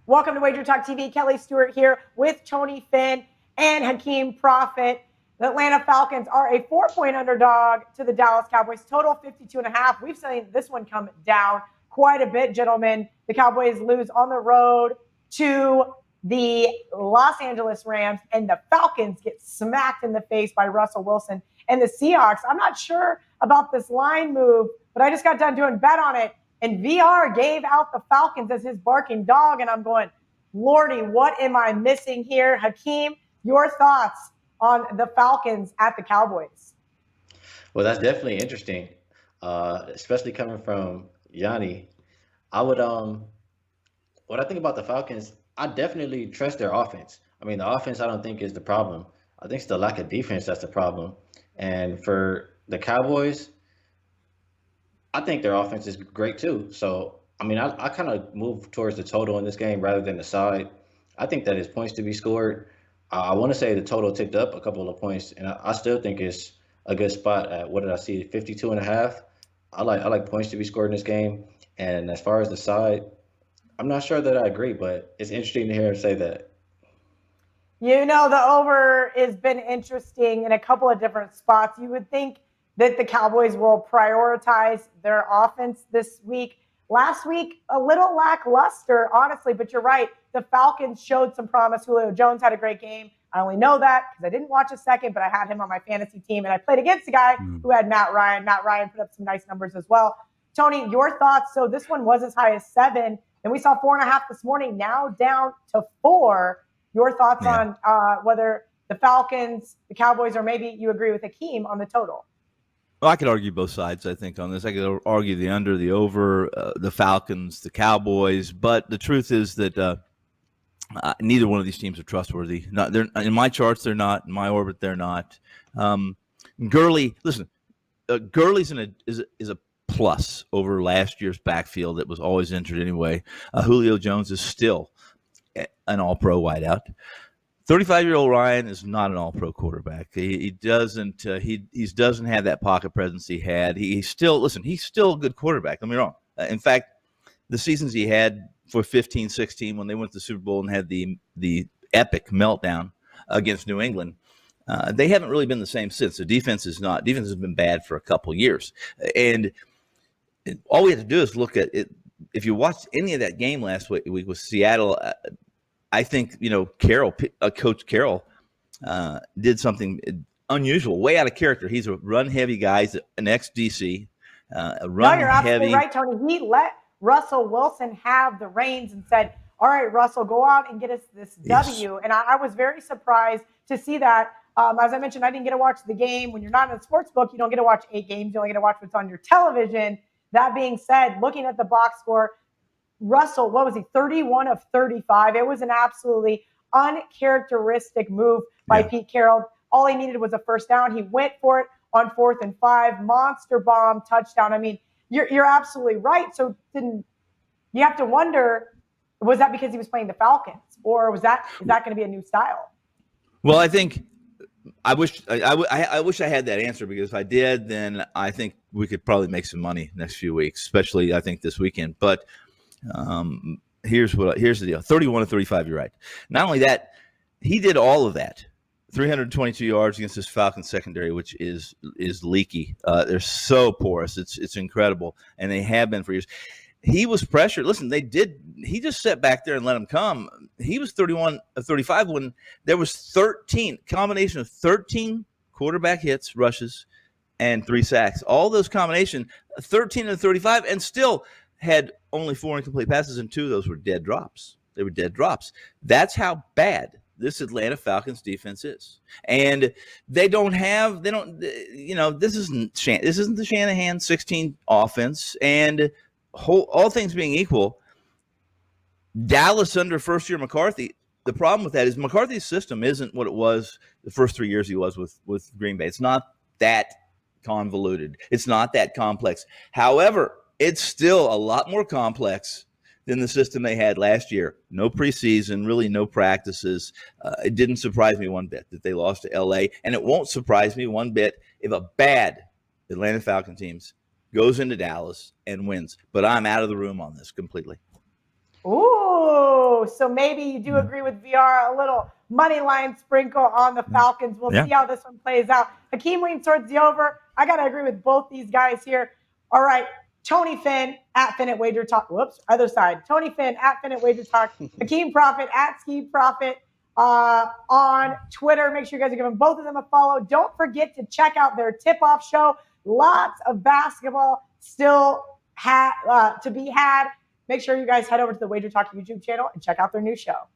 Welcome to WagerTalk TV. Kelly Stewart here with Tony Finn and Hakeem Profit. The Atlanta Falcons are a 4-point underdog to the Dallas Cowboys. Total 52.5. We've seen this one come down quite a bit, gentlemen. The Cowboys lose on the road to the Los Angeles Rams, and the Falcons get smacked in the face by Russell Wilson and the Seahawks. I'm not sure about this line move, but I just got done doing bet on it. And VR gave out the Falcons as his barking dog. And I'm going, Lordy, what am I missing here? Hakeem, your thoughts on the Falcons at the Cowboys? Well, that's definitely interesting, especially coming from Yanni. I would, what I think about the Falcons, I definitely trust their offense. I mean, the offense I don't think is the problem. I think it's the lack of defense that's the problem. And for the Cowboys, I think their offense is great too. So, I mean, I kind of move towards the total in this game rather than the side. I think that is points to be scored. I want to say the total ticked up a couple of points, and I still think it's a good spot at, what did I see, 52.5. I like points to be scored in this game. And as far as the side, I'm not sure that I agree, but it's interesting to hear him say that. You know, the over has been interesting in a couple of different spots. You would think that the Cowboys will prioritize their offense this week. Last week, a little lackluster, honestly, but you're right. The Falcons showed some promise. Julio Jones had a great game. I only know that because I didn't watch a second, but I had him on my fantasy team, and I played against a guy who had Matt Ryan. Matt Ryan put up some nice numbers as well. Tony, your thoughts? So this one was as high as 7, and we saw 4.5 this morning, now down to 4. Your thoughts on whether the Falcons, the Cowboys, or maybe you agree with Hakeem on the total? Well, I could argue both sides, I think, on this. I could argue the under, the over, the Falcons, the Cowboys. But the truth is that neither one of these teams are trustworthy. They're in my charts. They're not. In my orbit, they're not. Gurley, listen, Gurley's is a plus over last year's backfield that was always injured anyway. Julio Jones is still an all-pro wideout. 35-year-old Ryan is not an all-pro quarterback. He doesn't have that pocket presence he had. He's still a good quarterback. Don't get me wrong. In fact, the seasons he had for 15-16 when they went to the Super Bowl and had the epic meltdown against New England, they haven't really been the same since. The defense has been bad for a couple years. And all we have to do is look at it. If you watched any of that game last week with Seattle, I think, Coach Carroll did something unusual, way out of character. He's a run-heavy guy. He's an ex-DC. No, you're absolutely right, Tony. He let Russell Wilson have the reins and said, all right, Russell, go out and get us this W. And I was very surprised to see that. As I mentioned, I didn't get to watch the game. When you're not in a sports book, you don't get to watch 8 games. You only get to watch what's on your television. That being said, looking at the box score, Russell, what was he, 31 of 35? It was an absolutely uncharacteristic move by Pete Carroll. All he needed was a first down. He went for it on 4th and 5, monster bomb, touchdown. I mean, you're absolutely right. So you have to wonder, was that because he was playing the Falcons, or is that going to be a new style? Well, I think I wish I had that answer, because if I did, then I think we could probably make some money next few weeks, especially I think this weekend. But here's the deal: 31 to 35. You're right. Not only that, he did all of that. 322 yards against this Falcons secondary, which is leaky. They're so porous. It's incredible, and they have been for years. He was pressured. Listen, he just sat back there and let him come. He was 31 of 35 when there was combination of 13 quarterback hits, rushes, and 3 sacks. All those combination, 13 of 35, and still had only 4 incomplete passes, and 2 of those were dead drops. They were dead drops. That's how bad this Atlanta Falcons defense is. And this isn't the Shanahan 16 offense. And all things being equal, Dallas under first-year McCarthy, the problem with that is McCarthy's system isn't what it was the first 3 years he was with Green Bay. It's not that convoluted. It's not that complex. However, it's still a lot more complex than the system they had last year. No preseason, really no practices. It didn't surprise me one bit that they lost to LA, and it won't surprise me one bit if a bad Atlanta Falcons teams goes into Dallas and wins. But I'm out of the room on this completely. Ooh, so maybe you do agree with VR, a little money line sprinkle on the Falcons. We'll see how this one plays out. Hakeem leans towards the over. I got to agree with both these guys here. All right, Tony Finn at Finn at WagerTalk. Whoops, other side. Tony Finn at Finn at WagerTalk. Hakeem Prophet at Ski Prophet on Twitter. Make sure you guys are giving both of them a follow. Don't forget to check out their tip-off show. Lots of basketball still to be had. Make sure you guys head over to the WagerTalk YouTube channel and check out their new show.